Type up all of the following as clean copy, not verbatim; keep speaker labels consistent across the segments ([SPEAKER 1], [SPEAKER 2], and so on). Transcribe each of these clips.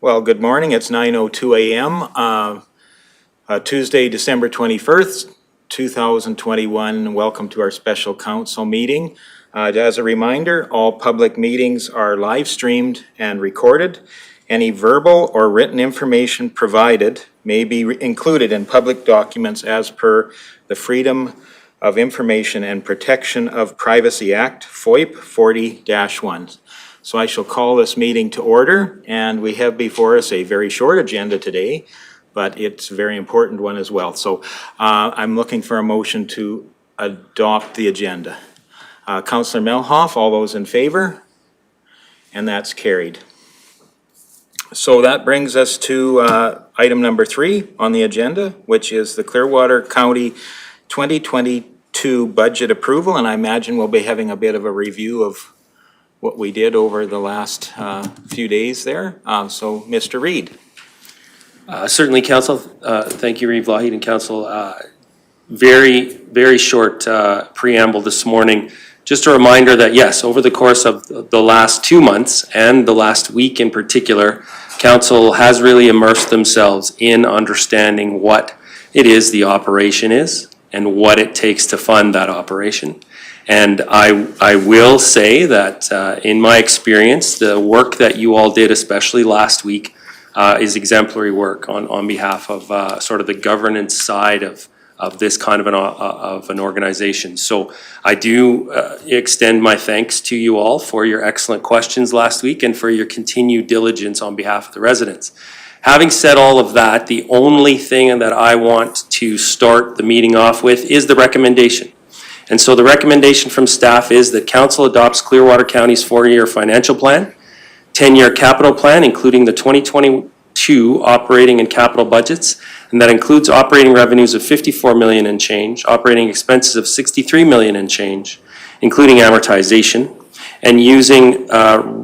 [SPEAKER 1] Well, good morning. It's 9:02 a.m. Tuesday, December 21st, 2021. Welcome to our special council meeting. As a reminder, all public meetings are live streamed and recorded. Any verbal or written information provided may be included in public documents as per the Freedom of Information and Protection of Privacy Act, FOIP 40-1. So I shall call this meeting to order, and we have before us a very short agenda today, but it's a very important one as well. So I'm looking for a motion to adopt the agenda. Councillor Melhoff, all those in favor? And that's carried. So that brings us to item number 3 on the agenda, which is the Clearwater County 2022 budget approval, and I imagine we'll be having a bit of a review of what we did over the last few days there. So, Mr. Reid.
[SPEAKER 2] Certainly, Council. Thank you, Reid Vlahid and Council. Very, very short preamble this morning. Just a reminder that, yes, over the course of the last 2 months and the last week in particular, Council has really immersed themselves in understanding what it is the operation is and what it takes to fund that operation. And I will say that in my experience, the work that you all did, especially last week, is exemplary work on behalf of sort of the governance side of this kind of an organization. So I do extend my thanks to you all for your excellent questions last week and for your continued diligence on behalf of the residents. Having said all of that, the only thing that I want to start the meeting off with is the recommendation. And so the recommendation from staff is that Council adopts Clearwater County's 4-year financial plan, 10-year capital plan, including the 2022 operating and capital budgets, and that includes operating revenues of 54 million and change, operating expenses of 63 million and change, including amortization, and using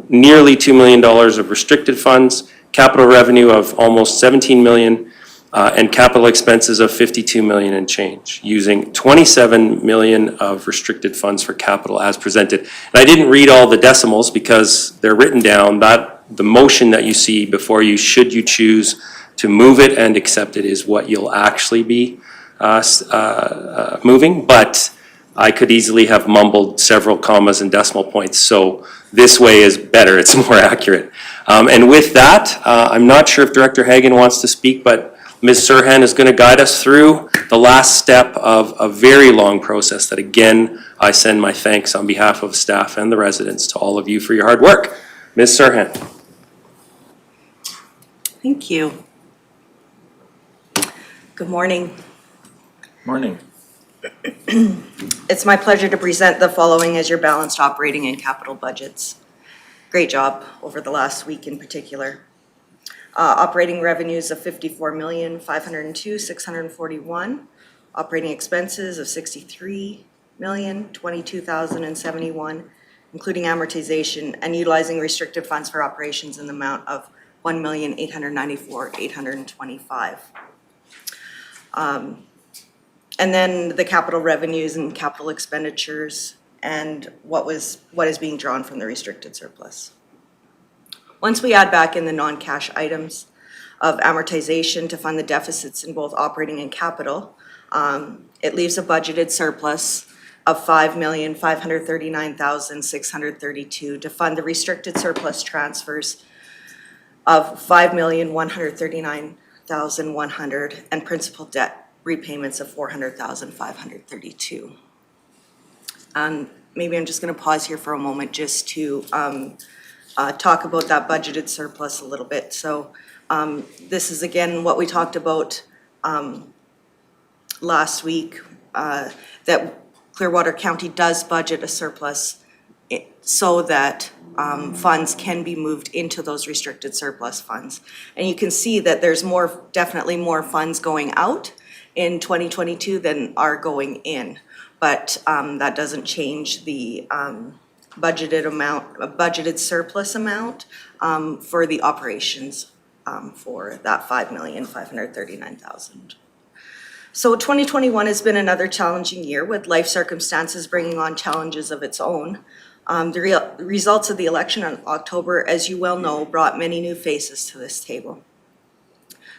[SPEAKER 2] nearly $2 million of restricted funds, capital revenue of almost 17 million, and capital expenses of 52 million and change, using 27 million of restricted funds for capital as presented. And I didn't read all the decimals because they're written down. That the motion that you see before you, should you choose to move it and accept it, is what you'll actually be moving. But I could easily have mumbled several commas and decimal points. So this way is better. It's more accurate. And with that, I'm not sure if Director Hagan wants to speak, but Ms. Serhan is going to guide us through the last step of a very long process that, again, I send my thanks on behalf of staff and the residents to all of you for your hard work. Ms. Serhan.
[SPEAKER 3] Thank you. Good morning.
[SPEAKER 1] Morning.
[SPEAKER 3] It's my pleasure to present the following as your balanced operating and capital budgets. Great job over the last week in particular. Operating revenues of 54,502,641. Operating expenses of 63,022,071, including amortization and utilizing restricted funds for operations in the amount of 1,894,825. And then the capital revenues and capital expenditures and what is being drawn from the restricted surplus. Once we add back in the non-cash items of amortization to fund the deficits in both operating and capital, it leaves a budgeted surplus of 5,539,632 to fund the restricted surplus transfers of 5,139,100 and principal debt repayments of 400,532. Maybe I'm just going to pause here for a moment just to talk about that budgeted surplus a little bit. So this is again what we talked about last week, that Clearwater County does budget a surplus so that funds can be moved into those restricted surplus funds. And you can see that there's definitely more funds going out in 2022 than are going in. But that doesn't change the budgeted surplus amount for the operations for that 5,539,000. So 2021 has been another challenging year with life circumstances bringing on challenges of its own. The results of the election in October, as you well know, brought many new faces to this table.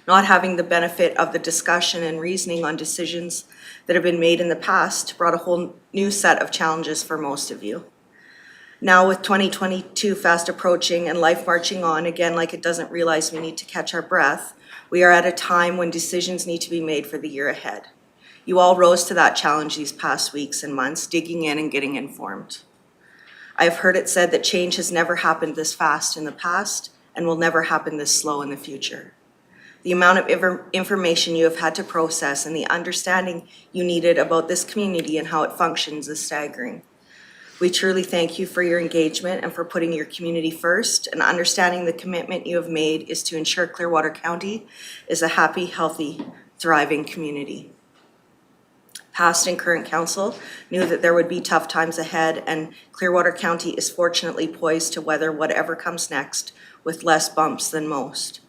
[SPEAKER 3] Not having the benefit of the discussion and reasoning on decisions that have been made in the past brought a whole new set of challenges for most of you. Now with 2022 fast approaching and life marching on, again, like it doesn't realize we need to catch our breath, we are at a time when decisions need to be made for the year ahead. You all rose to that challenge these past weeks and months, digging in and getting informed. I have heard it said that change has never happened this fast in the past and will never happen this slow in the future. The amount of information you have had to process and the understanding you needed about this community and how it functions is staggering. We truly thank you for your engagement and for putting your community first and understanding the commitment you have made is to ensure Clearwater County is a happy, healthy, thriving community. Past and current council knew that there would be tough times ahead, and Clearwater County is fortunately poised to weather whatever comes next with less bumps than most.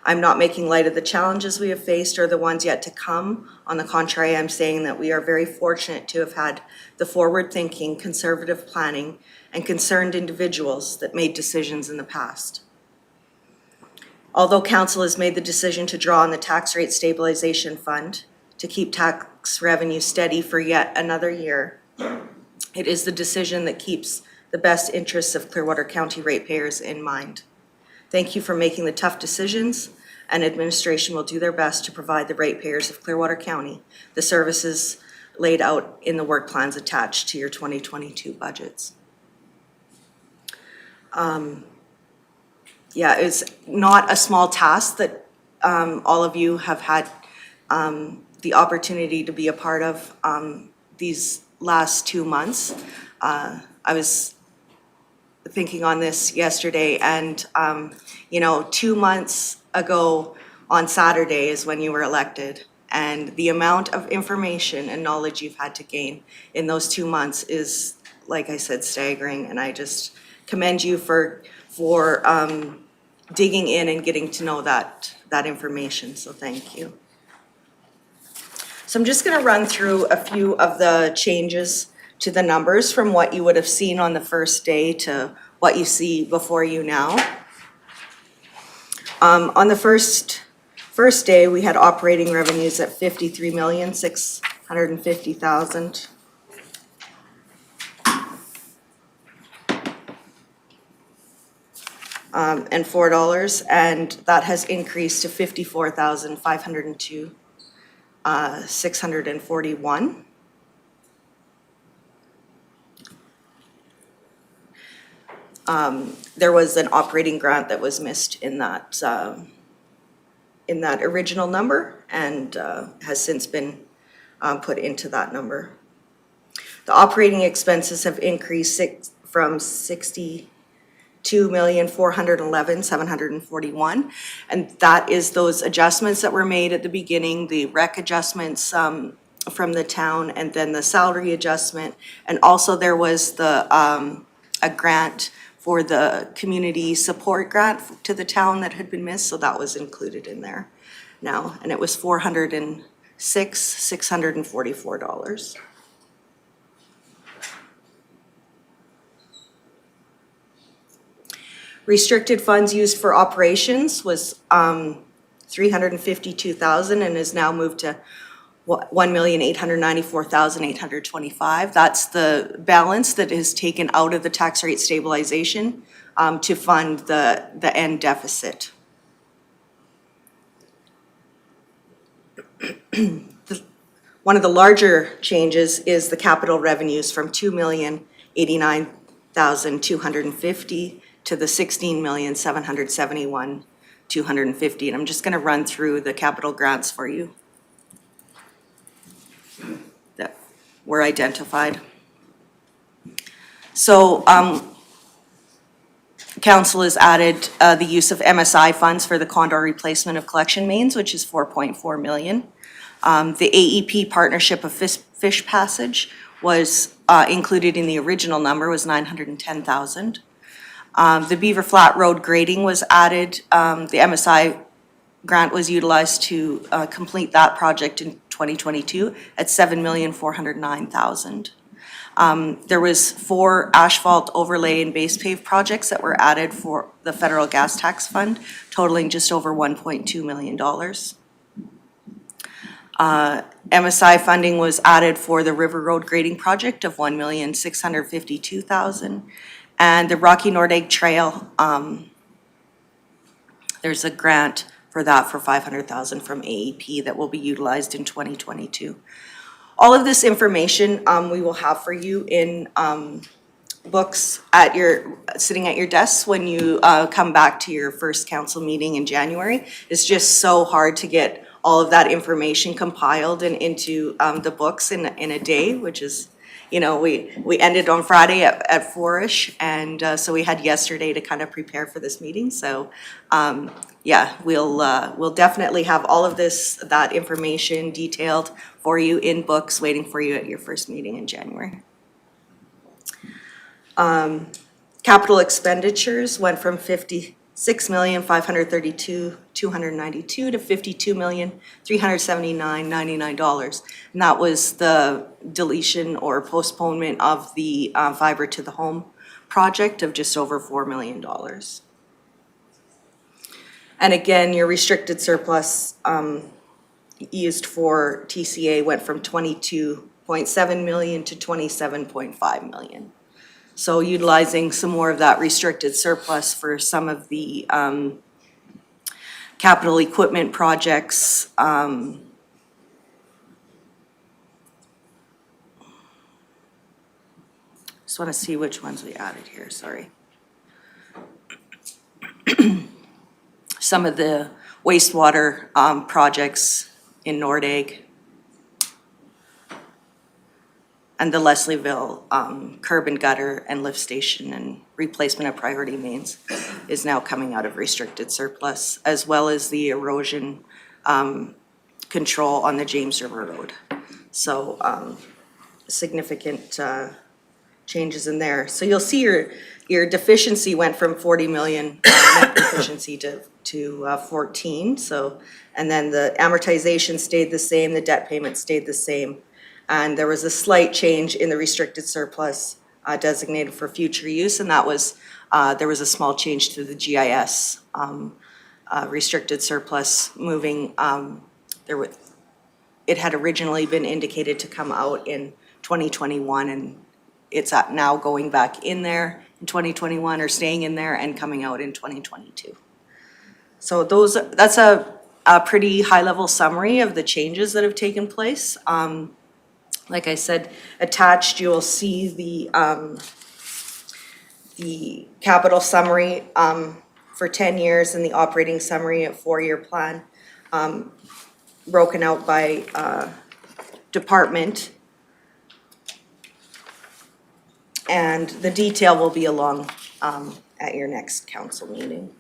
[SPEAKER 3] I'm not making light of the challenges we have faced or the ones yet to come. On the contrary, I'm saying that we are very fortunate to have had the forward-thinking, conservative planning, and concerned individuals that made decisions in the past. Although council has made the decision to draw on the tax rate stabilization fund to keep tax revenue steady for yet another year, it is the decision that keeps the best interests of Clearwater County ratepayers in mind. Thank you for making the tough decisions, and administration will do their best to provide the ratepayers of Clearwater County the services laid out in the work plans attached to your 2022 budgets. Yeah, it's not a small task that all of you have had the opportunity to be a part of these last 2 months. I was thinking on this yesterday, and 2 months ago on Saturday is when you were elected, and the amount of information and knowledge you've had to gain in those 2 months is, like I said, staggering, and I just commend you for digging in and getting to know that information, so thank you. So I'm just going to run through a few of the changes to the numbers from what you would have seen on the first day to what you see before you now. On the first day, we had operating revenues at $53,650,000. And $4, and that has increased to $54,502, $641. There was an operating grant that was missed in that original number, and has since been put into that number. The operating expenses have increased from $62,411,741, and that is those adjustments that were made at the beginning, the rec adjustments from the town, and then the salary adjustment, and also there was the a grant for the community support grant to the town that had been missed, so that was included in there now, and it was $406,644. Restricted funds used for operations was $352,000 and is now moved to $1,894,825. That's the balance that is taken out of the tax rate stabilization to fund the end deficit. One of the larger changes is the capital revenues from $2,089,250 to the $16,771,250. And I'm just going to run through the capital grants for you that were identified. So council has added the use of MSI funds for the condor replacement of collection mains, which is $4.4 million. The AEP partnership of Fish Passage was included in the original number, was $910,000. The Beaver Flat Road grading was added. The MSI grant was utilized to complete that project in 2022 at $7,409,000. There was 4 asphalt overlay and base pave projects that were added for the federal gas tax fund, totaling just over $1.2 million. MSI funding was added for the River Road grading project of $1,652,000. And the Rocky Nordic Trail, there's a grant for that for $500,000 from AEP that will be utilized in 2022. All of this information we will have for you in books sitting at your desks when you come back to your first council meeting in January. It's just so hard to get all of that information compiled and into the books in a day, which is, you know, we ended on Friday at 4-ish, and so we had yesterday to kind of prepare for this meeting. So yeah, we'll definitely have all of that information detailed for you in books waiting for you at your first meeting in January. Capital expenditures went from $56,532,292 to $52,379,099, and that was the deletion or postponement of the fiber to the home project of just over $4 million. And again, your restricted surplus used for TCA went from $22.7 million to $27.5 million. So utilizing some more of that restricted surplus for some of the capital equipment projects. Just want to see which ones we added here, sorry. Some of the wastewater projects in Nordegg and the Leslieville curb and gutter and lift station and replacement of priority mains is now coming out of restricted surplus, as well as the erosion control on the James River Road. So significant changes in there. So you'll see your deficiency went from 40 million net deficiency to 14. So, and then the amortization stayed the same, the debt payment stayed the same. And there was a slight change in the restricted surplus designated for future use, and that was, there was a small change to the GIS restricted surplus moving, it had originally been indicated to come out in 2021, and it's now going back in there in 2021, or staying in there and coming out in 2022. So that's a pretty high-level summary of the changes that have taken place. Like I said, attached you will see the capital summary for 10 years and the operating summary, a 4-year plan, broken out by department. And the detail will be along at your next council meeting.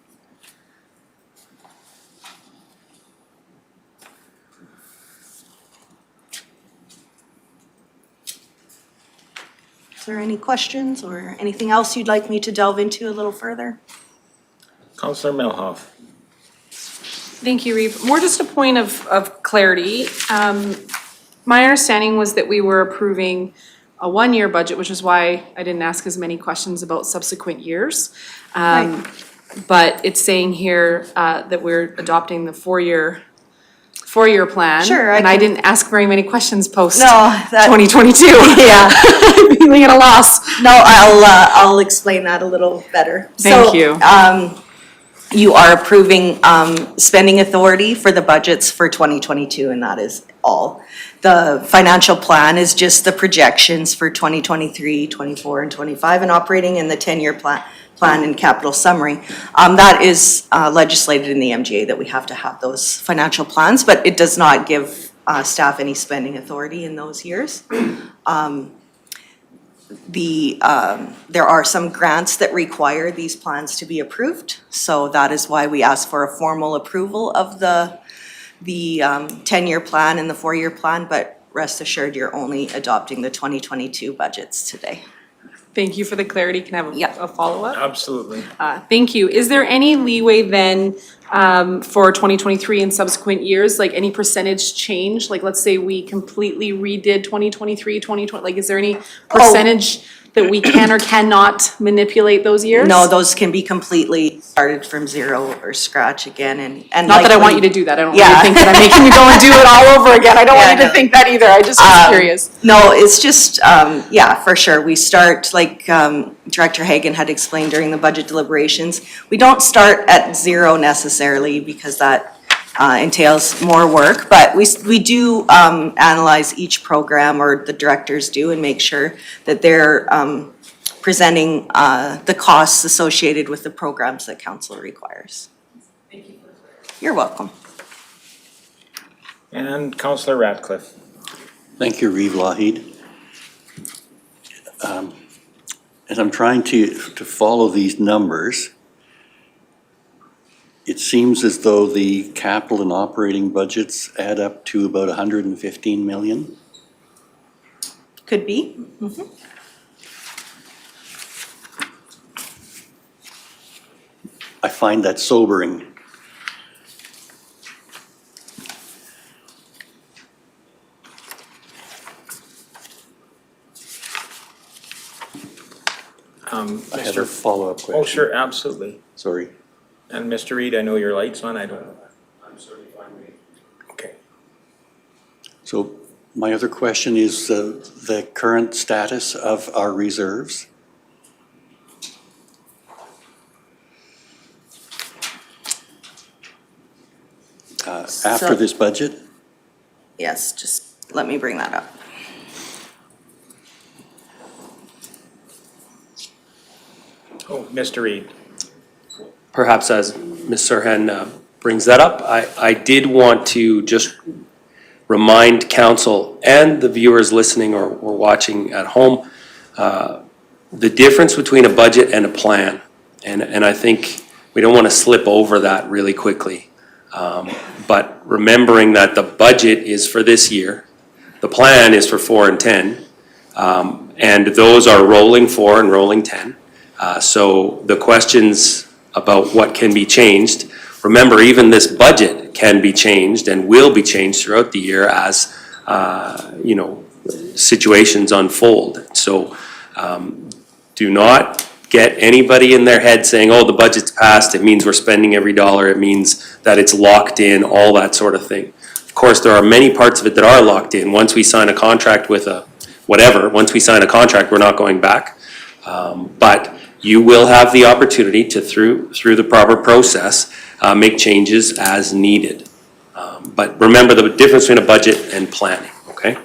[SPEAKER 3] Is there any questions or anything else you'd like me to delve into a little further?
[SPEAKER 1] Councillor Milhoff.
[SPEAKER 4] Thank you, Reeve. More just a point of clarity. My understanding was that we were approving a 1-year budget, which is why I didn't ask as many questions about subsequent years.
[SPEAKER 3] Right.
[SPEAKER 4] But it's saying here that we're adopting the 4-year plan.
[SPEAKER 3] Sure,
[SPEAKER 4] And I didn't ask very many questions post
[SPEAKER 3] No, that-
[SPEAKER 4] 2022.
[SPEAKER 3] Yeah.
[SPEAKER 4] I'm feeling at a loss.
[SPEAKER 3] No, I'll explain that a little better.
[SPEAKER 4] Thank you.
[SPEAKER 3] You are approving spending authority for the budgets for 2022, and that is all. The financial plan is just the projections for 2023, 24, and 25, and operating in the 10-year plan and capital summary. That is legislated in the MGA that we have to have those financial plans, but it does not give staff any spending authority in those years. There are some grants that require these plans to be approved, so that is why we ask for a formal approval of the 10-year plan and the 4-year plan, but rest assured you're only adopting the 2022 budgets today.
[SPEAKER 4] Thank you for the clarity. Can I have
[SPEAKER 3] Yeah.
[SPEAKER 4] a follow-up?
[SPEAKER 1] Absolutely.
[SPEAKER 4] Thank you. Is there any leeway then for 2023 and subsequent years, like any percentage change? Like, let's say we completely redid 2023, 2020, like, is there any percentage that we can or cannot manipulate those years?
[SPEAKER 3] No, those can be completely started from zero or scratch again and.
[SPEAKER 4] Not that I want you to do that. I don't want you to think that I'm making you go and do it all over again. I don't want you to think that either. I just was curious.
[SPEAKER 3] No, it's just, yeah, for sure. We start, like Director Hagan had explained during the budget deliberations, we don't start at zero necessarily because that entails more work, but we do analyze each program, or the directors do, and make sure that they're presenting the costs associated with the programs that council requires.
[SPEAKER 4] Thank you.
[SPEAKER 3] You're welcome.
[SPEAKER 1] And Councillor Ratcliffe.
[SPEAKER 5] Thank you, Reeve Lougheed. As I'm trying to follow these numbers, it seems as though the capital and operating budgets add up to about 115 million.
[SPEAKER 3] Could be.
[SPEAKER 5] I find that sobering. I have a follow-up question.
[SPEAKER 1] Oh, sure, absolutely.
[SPEAKER 5] Sorry.
[SPEAKER 1] And Mr. Reed, I know your light's on, I don't know.
[SPEAKER 2] I'm certainly fine with it.
[SPEAKER 1] Okay.
[SPEAKER 5] So my other question is the current status of our reserves. After
[SPEAKER 3] So-
[SPEAKER 5] this budget?
[SPEAKER 3] Yes, just let me bring that up.
[SPEAKER 1] Oh, Mr. Reed.
[SPEAKER 2] Perhaps as Ms. Serhan brings that up, I did want to just remind council and the viewers listening or watching at home, the difference between a budget and a plan. And I think we don't want to slip over that really quickly. But remembering that the budget is for this year, the plan is for 4 and 10, and those are rolling 4 and rolling 10. So the questions about what can be changed, remember, even this budget can be changed and will be changed throughout the year as, situations unfold. So do not get anybody in their head saying, oh, the budget's passed, it means we're spending every dollar, it means that it's locked in, all that sort of thing. Of course, there are many parts of it that are locked in. Once we sign a contract with once we sign a contract, we're not going back. But you will have the opportunity to, through the proper process, make changes as needed. But remember the difference between a budget and planning, okay?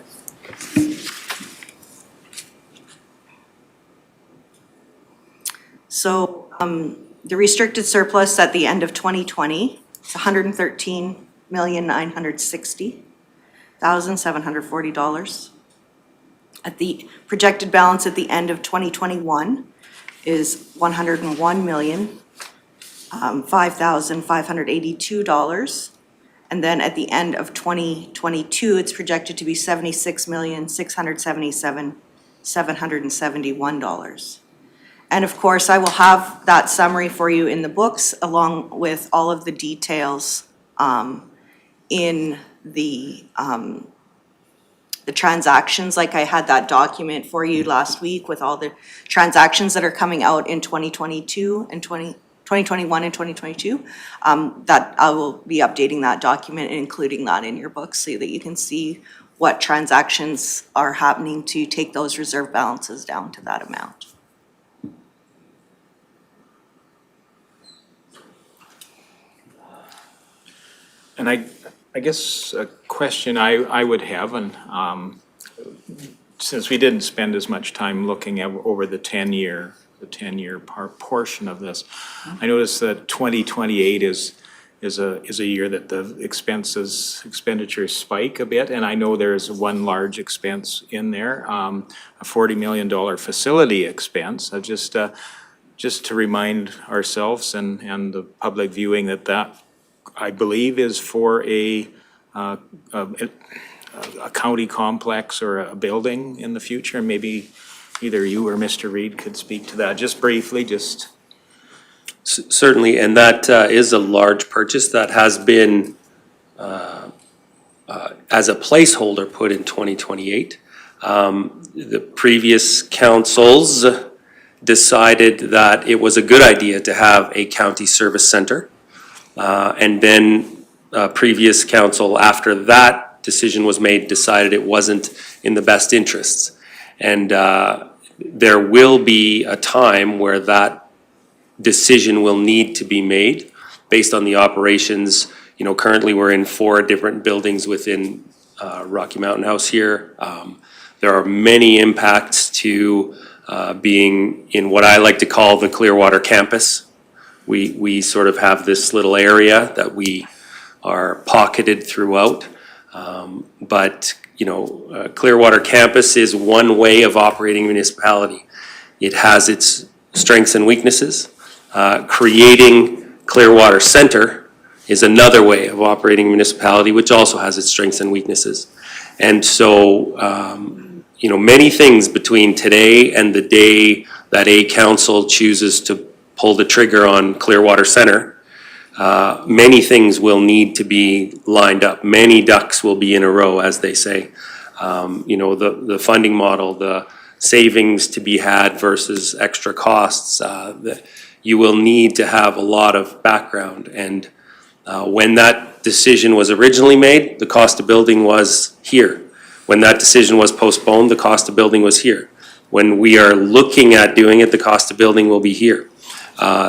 [SPEAKER 3] So the restricted surplus at the end of 2020 is $113,960,740. At the projected balance at the end of 2021 is $101,005,582. And then at the end of 2022, it's projected to be $76,677,771. And of course, I will have that summary for you in the books, along with all of the details in the transactions. Like I had that document for you last week with all the transactions that are coming out in 2022 and 2021 and 2022. That I will be updating that document and including that in your books so that you can see what transactions are happening to take those reserve balances down to that amount.
[SPEAKER 1] And I guess a question I would have, and since we didn't spend as much time looking at over the 10-year portion of this, I noticed that 2028 is a year that the expenditures spike a bit, and I know there's one large expense in there, a $40 million facility expense. Just to remind ourselves and the public viewing that I believe is for a county complex or a building in the future. Maybe either you or Mr. Reed could speak to that, just briefly, just.
[SPEAKER 2] Certainly, and that is a large purchase that has been, as a placeholder, put in 2028. The previous councils decided that it was a good idea to have a county service center. And then previous council, after that decision was made, decided it wasn't in the best interests. And there will be a time where that decision will need to be made based on the operations. You know, currently we're in 4 different buildings within Rocky Mountain House here. There are many impacts to being in what I like to call the Clearwater campus. We sort of have this little area that we are pocketed throughout. But, you know, Clearwater campus is one way of operating municipality. It has its strengths and weaknesses. Creating Clearwater Center is another way of operating municipality, which also has its strengths and weaknesses. And so, you know, many things between today and the day that a council chooses to pull the trigger on Clearwater Center, many things will need to be lined up. Many ducks will be in a row, as they say. You know, the funding model, the savings to be had versus extra costs, you will need to have a lot of background. And when that decision was originally made, the cost of building was here. When that decision was postponed, the cost of building was here. When we are looking at doing it, the cost of building will be here.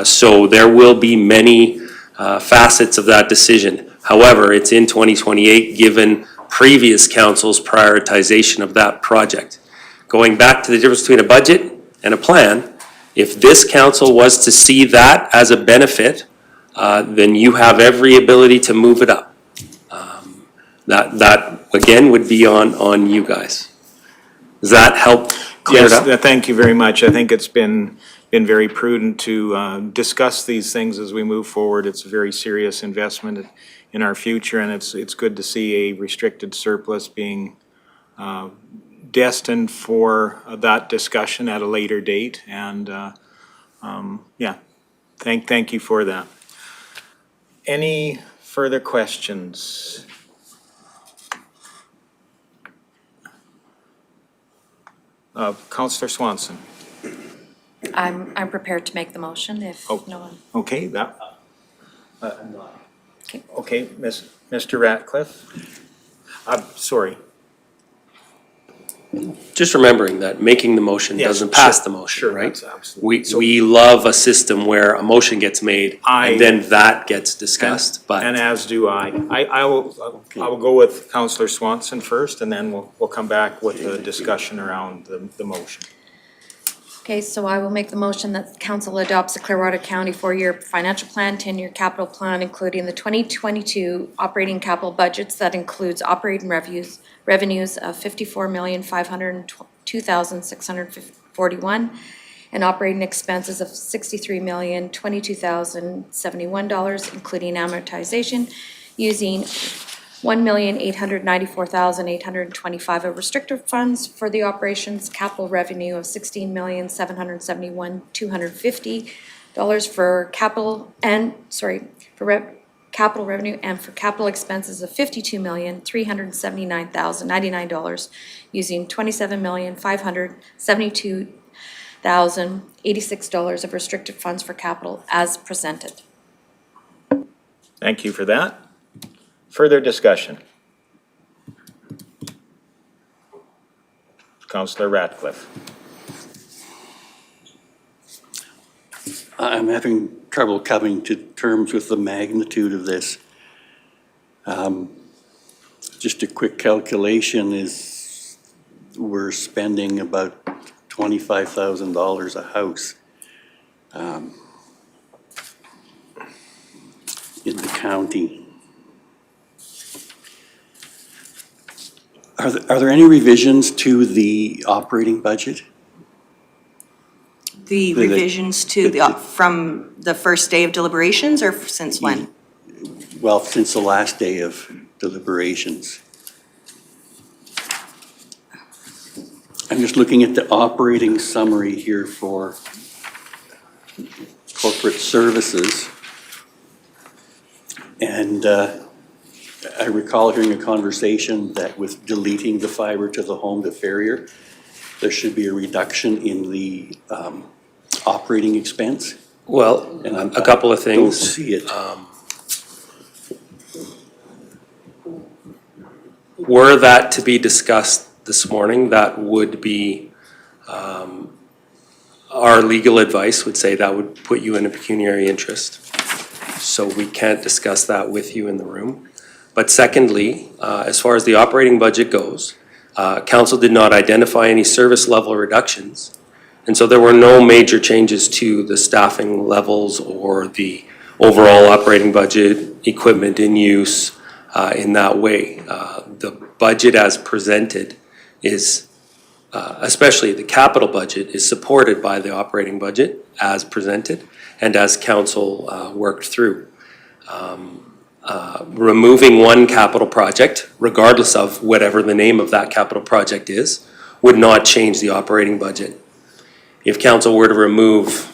[SPEAKER 2] So there will be many facets of that decision. However, it's in 2028, given previous council's prioritization of that project. Going back to the difference between a budget and a plan, if this council was to see that as a benefit, then you have every ability to move it up. That again would be on you guys. Does that help clear it up?
[SPEAKER 1] Yes, thank you very much. I think it's been very prudent to discuss these things as we move forward. It's a very serious investment in our future, and it's good to see a restricted surplus being destined for that discussion at a later date. And yeah, thank you for that. Any further questions? Councillor Swanson.
[SPEAKER 6] I'm prepared to make the motion if no one.
[SPEAKER 1] Okay, that.
[SPEAKER 6] Okay.
[SPEAKER 1] Okay, Mr. Ratcliffe. Sorry.
[SPEAKER 2] Just remembering that making the motion
[SPEAKER 1] Yes,
[SPEAKER 2] doesn't pass
[SPEAKER 1] sure,
[SPEAKER 2] the motion,
[SPEAKER 1] sure,
[SPEAKER 2] right?
[SPEAKER 1] that's absolutely.
[SPEAKER 2] We love a system where a motion gets made and then that gets discussed, but.
[SPEAKER 1] And as do I. I will go with Councillor Swanson first, and then we'll come back with the discussion around the motion.
[SPEAKER 6] Okay, so I will make the motion that council adopts the Clearwater County 4-year financial plan, 10-year capital plan, including the 2022 operating capital budgets that includes operating revenues of $54,502,641 and operating expenses of $63,022,071, including amortization, using $1,894,825 of restricted funds for the operations, capital revenue of $16,771,250 for capital and, capital revenue, and for capital expenses of $52,379,099, using $27,572,086 of restricted funds for capital as presented.
[SPEAKER 1] Thank you for that. Further discussion? Councillor Ratcliffe.
[SPEAKER 5] I'm having trouble coming to terms with the magnitude of this. Just a quick calculation is we're spending about $25,000 a house in the county. Are there any revisions to the operating budget?
[SPEAKER 3] The revisions to from the first day of deliberations, or since when?
[SPEAKER 5] Well, since the last day of deliberations. I'm just looking at the operating summary here for corporate services. And I recall hearing a conversation that with deleting the fiber to the home to Farrier, there should be a reduction in the operating expense.
[SPEAKER 2] Well,
[SPEAKER 5] And
[SPEAKER 2] a couple of
[SPEAKER 5] I don't
[SPEAKER 2] things.
[SPEAKER 5] see it.
[SPEAKER 2] Were that to be discussed this morning, that would be, our legal advice would say that would put you in a pecuniary interest. So we can't discuss that with you in the room. But secondly, as far as the operating budget goes, council did not identify any service level reductions. And so there were no major changes to the staffing levels or the overall operating budget, equipment in use, in that way. The budget as presented is, especially the capital budget, is supported by the operating budget as presented and as council worked through. Removing one capital project, regardless of whatever the name of that capital project is, would not change the operating budget. If council were to remove,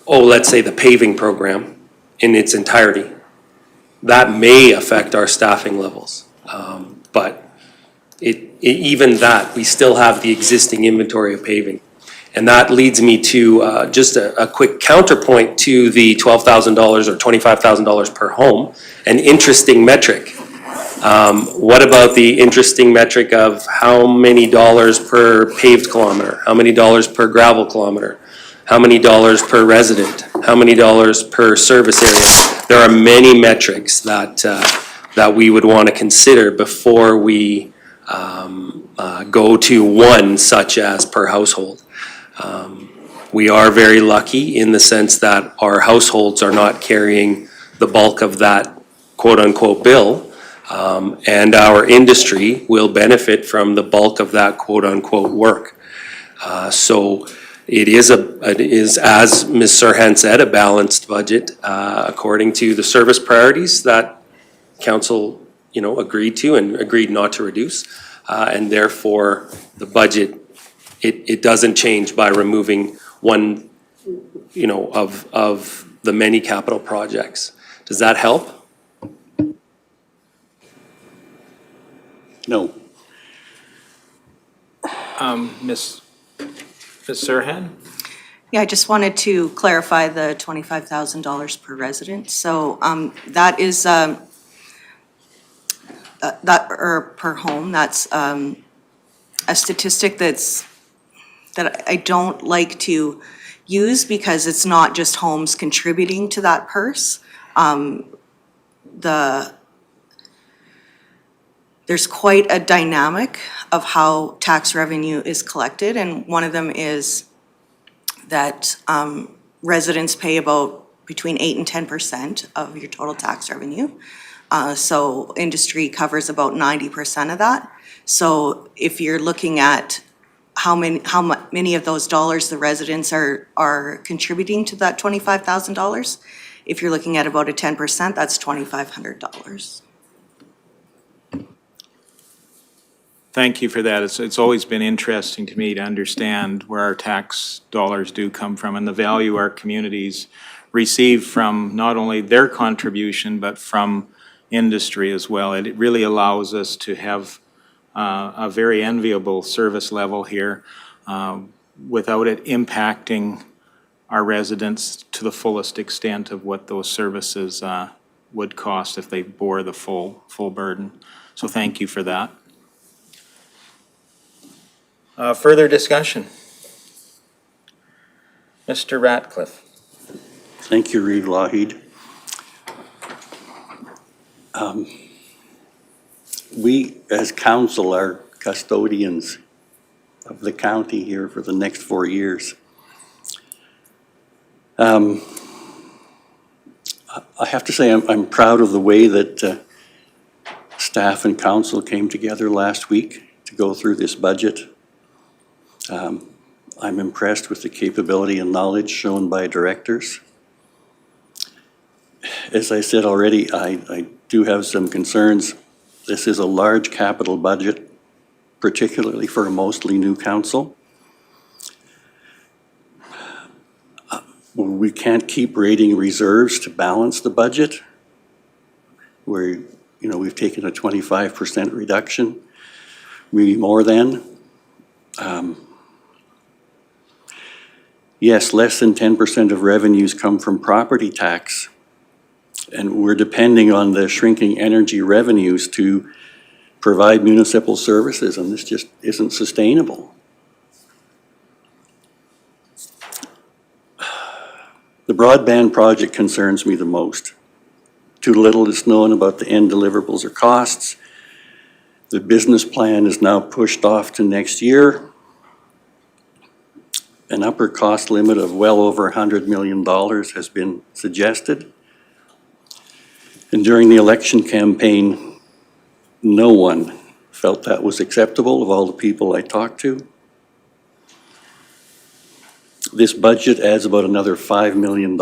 [SPEAKER 2] let's say the paving program in its entirety, that may affect our staffing levels. But even that, we still have the existing inventory of paving. And that leads me to just a quick counterpoint to the $12,000 or $25,000 per home, an interesting metric. What about the interesting metric of how many dollars per paved kilometer? How many dollars per gravel kilometer? How many dollars per resident? How many dollars per service area? There are many metrics that we would want to consider before we go to one such as per household. We are very lucky in the sense that our households are not carrying the bulk of that quote-unquote bill, and our industry will benefit from the bulk of that quote-unquote work. So it is, as Ms. Serhan said, a balanced budget according to the service priorities that council, agreed to and agreed not to reduce, and therefore the budget, it doesn't change by removing one, of the many capital projects. Does that help?
[SPEAKER 5] No.
[SPEAKER 1] Ms. Serhan?
[SPEAKER 3] Yeah, I just wanted to clarify the $25,000 per resident. So that is, or per home, that's a statistic that I don't like to use because it's not just homes contributing to that purse. There's quite a dynamic of how tax revenue is collected, and one of them is that residents pay about between 8 and 10% of your total tax revenue. So industry covers about 90% of that. So if you're looking at how many of those dollars the residents are contributing to that $25,000, if you're looking at about a 10%, that's $2,500.
[SPEAKER 1] Thank you for that. It's always been interesting to me to understand where our tax dollars do come from and the value our communities receive from not only their contribution, but from industry as well. It really allows us to have a very enviable service level here without it impacting our residents to the fullest extent of what those services would cost if they bore the full burden. So thank you for that. Further discussion? Mr. Ratcliffe.
[SPEAKER 5] Thank you, Reid Lougheed. We, as council, are custodians of the county here for the next 4 years. I have to say I'm proud of the way that staff and council came together last week to go through this budget. I'm impressed with the capability and knowledge shown by directors. As I said already, I do have some concerns. This is a large capital budget particularly for a mostly new council. We can't keep raiding reserves to balance the budget, where, you know, we've taken a 25% reduction, maybe more than. Yes, less than 10% of revenues come from property tax, and we're depending on the shrinking energy revenues to provide municipal services, and this just isn't sustainable. The broadband project concerns me the most. Too little is known about the end deliverables or costs. The business plan is now pushed off to next year. An upper cost limit of well over $100 million has been suggested. And during the election campaign, no one felt that was acceptable of all the people I talked to. This budget adds about another $5 million,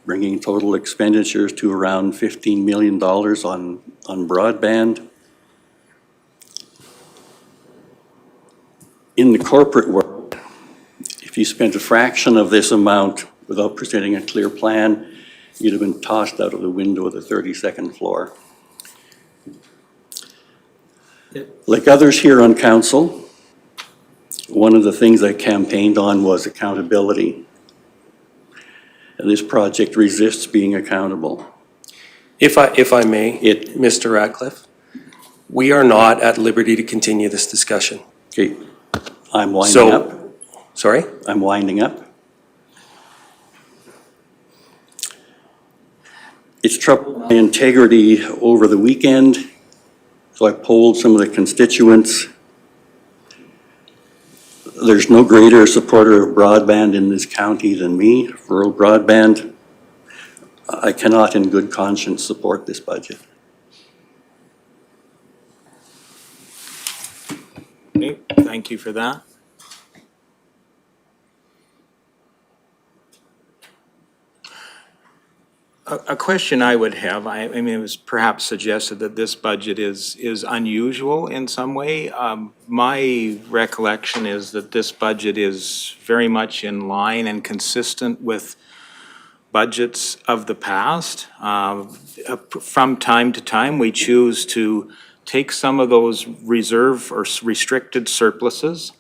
[SPEAKER 5] bringing total expenditures to around $15 million on broadband. In the corporate world, if you spent a fraction of this amount without presenting a clear plan, you'd have been tossed out of the window of the 32nd floor. Like others here on council, one of the things I campaigned on was accountability. And this project resists being accountable.
[SPEAKER 2] If I may, Mr. Ratcliffe, we are not at liberty to continue this discussion.
[SPEAKER 5] Okay, I'm winding up.
[SPEAKER 2] Sorry?
[SPEAKER 5] I'm winding up. It's troubled my integrity over the weekend, so I polled some of the constituents. There's no greater supporter of broadband in this county than me, rural broadband. I cannot in good conscience support this budget.
[SPEAKER 1] Okay, thank you for that. A question I would have, I mean, it was perhaps suggested that this budget is unusual in some way. My recollection is that this budget is very much in line and consistent with budgets of the past. From time to time, we choose to take some of those reserve or restricted surpluses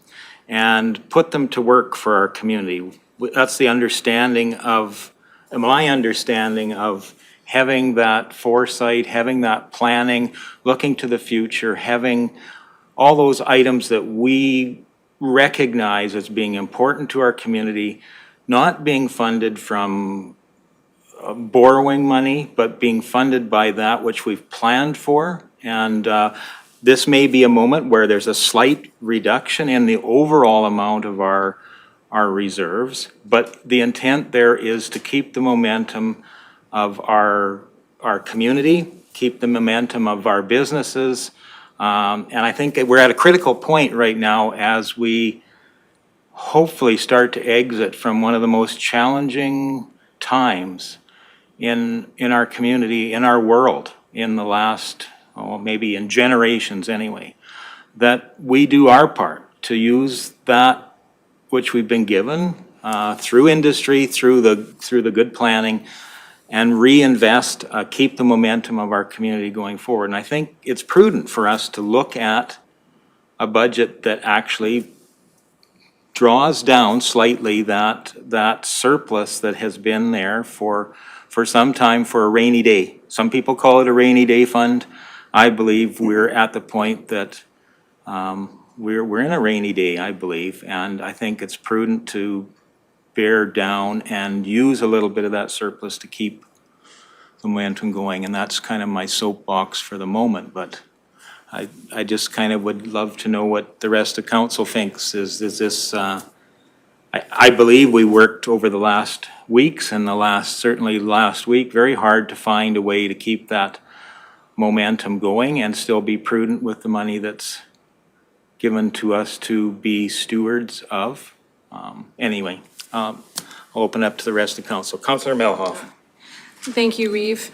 [SPEAKER 1] and put them to work for our community. That's the understanding of, my understanding of having that foresight, having that planning, looking to the future, having all those items that we recognize as being important to our community, not being funded from borrowing money, but being funded by that which we've planned for. And this may be a moment where there's a slight reduction in the overall amount of our reserves, but the intent there is to keep the momentum of our community, keep the momentum of our businesses. And I think we're at a critical point right now as we hopefully start to exit from one of the most challenging times in our community, in our world, in the last, maybe in generations anyway, that we do our part to use that which we've been given through industry, through the good planning, and reinvest, keep the momentum of our community going forward. And I think it's prudent for us to look at a budget that actually draws down slightly that surplus that has been there for some time for a rainy day. Some people call it a rainy day fund. I believe we're at the point that we're in a rainy day, I believe, and I think it's prudent to bear down and use a little bit of that surplus to keep the momentum going, and that's kind of my soapbox for the moment, but I just kind of would love to know what the rest of council thinks. Is this, I believe we worked over the last weeks and certainly last week, very hard to find a way to keep that momentum going and still be prudent with the money that's given to us to be stewards of. Anyway, I'll open up to the rest of council. Councillor Melhoff.
[SPEAKER 4] Thank you, Reeve.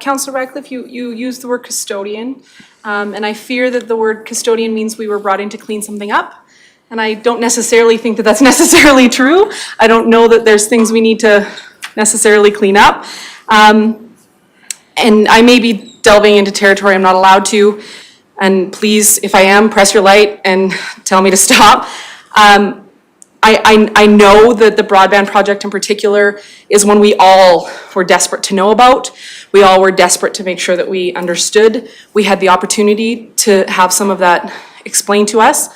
[SPEAKER 4] Councillor Radcliffe, you used the word custodian, and I fear that the word custodian means we were brought in to clean something up. And I don't necessarily think that that's necessarily true. I don't know that there's things we need to necessarily clean up. And I may be delving into territory I'm not allowed to. And please, if I am, press your light and tell me to stop. I know that the broadband project in particular is one we all were desperate to know about. We all were desperate to make sure that we understood. We had the opportunity to have some of that explained to us.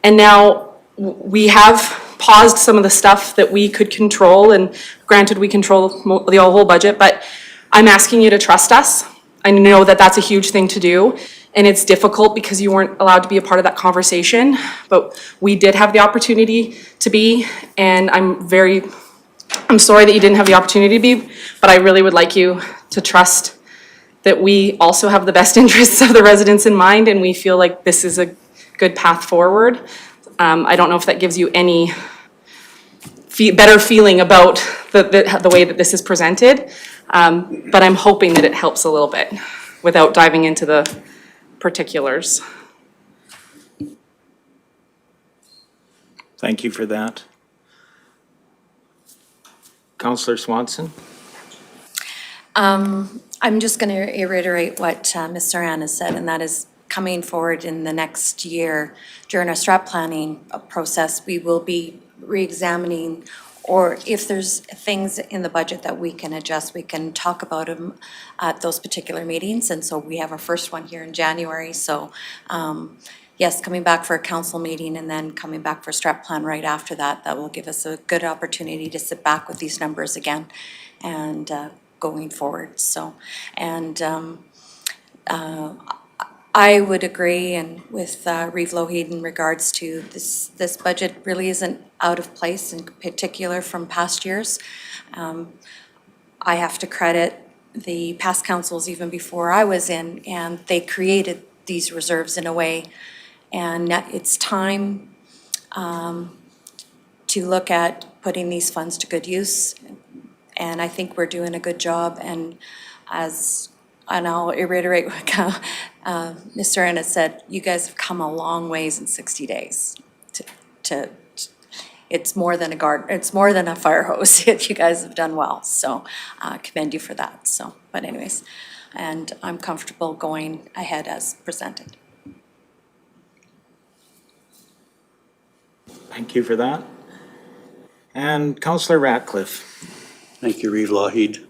[SPEAKER 4] And now we have paused some of the stuff that we could control, and granted, we control the whole budget, but I'm asking you to trust us. I know that that's a huge thing to do, and it's difficult because you weren't allowed to be a part of that conversation, but we did have the opportunity to be, and I'm sorry that you didn't have the opportunity to be, but I really would like you to trust that we also have the best interests of the residents in mind, and we feel like this is a good path forward. I don't know if that gives you any better feeling about the way that this is presented, but I'm hoping that it helps a little bit without diving into the particulars.
[SPEAKER 1] Thank you for that. Councillor Swanson?
[SPEAKER 6] I'm just going to reiterate what Ms. Saran has said, and that is coming forward in the next year during our strat planning process, we will be re-examining, or if there's things in the budget that we can adjust, we can talk about them at those particular meetings. And so we have our first one here in January. So yes, coming back for a council meeting and then coming back for strat plan right after that, that will give us a good opportunity to sit back with these numbers again and going forward. So, and I would agree and with Reeve Lougheed in regards to this budget really isn't out of place, in particular from past years. I have to credit the past councils even before I was in, and they created these reserves in a way. And it's time to look at putting these funds to good use. And I think we're doing a good job. And I'll reiterate what Mr. Anna said, you guys have come a long ways in 60 days. It's more than a garden, it's more than a fire hose. You guys have done well, so commend you for that. So, but anyways, and I'm comfortable going ahead as presented.
[SPEAKER 1] Thank you for that. And Councillor Ratcliffe?
[SPEAKER 5] Thank you, Reeve Lougheed.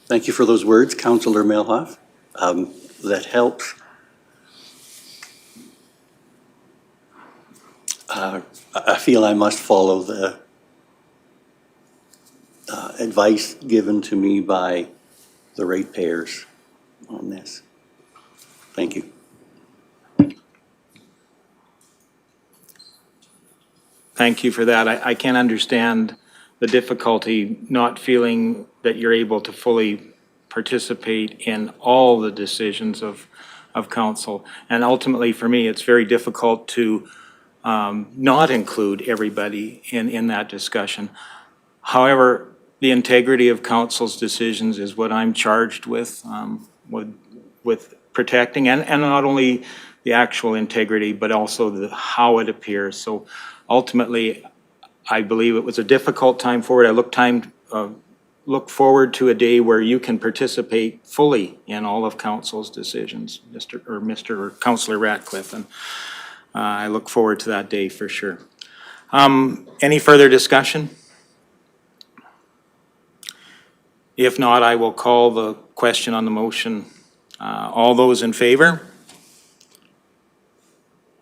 [SPEAKER 5] Thank you for those words, Councillor Melhoff. That helps. I feel I must follow the advice given to me by the ratepayers on this. Thank you.
[SPEAKER 1] Thank you for that. I can understand the difficulty not feeling that you're able to fully participate in all the decisions of council. And ultimately, for me, it's very difficult to not include everybody in that discussion. However, the integrity of council's decisions is what I'm charged with protecting, and not only the actual integrity, but also how it appears. So ultimately, I believe it was a difficult time forward. I look forward to a day where you can participate fully in all of council's decisions, Mr. Councillor Ratcliffe, and I look forward to that day for sure. Any further discussion? If not, I will call the question on the motion. All those in favor?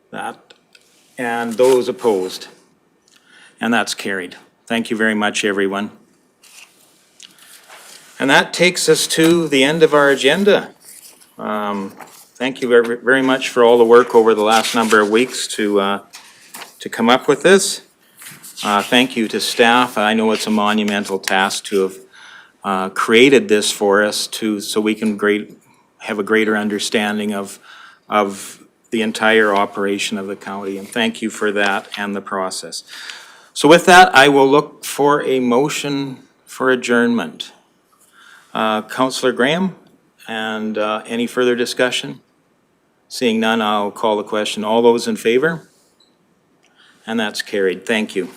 [SPEAKER 1] That. And those opposed? And that's carried. Thank you very much, everyone. And that takes us to the end of our agenda. Thank you very much for all the work over the last number of weeks to come up with this. Thank you to staff. I know it's a monumental task to have created this for us so we can have a greater understanding of the entire operation of the county. And thank you for that and the process. So with that, I will look for a motion for adjournment. Councillor Graham, and any further discussion? Seeing none, I'll call the question. All those in favor? And that's carried. Thank you.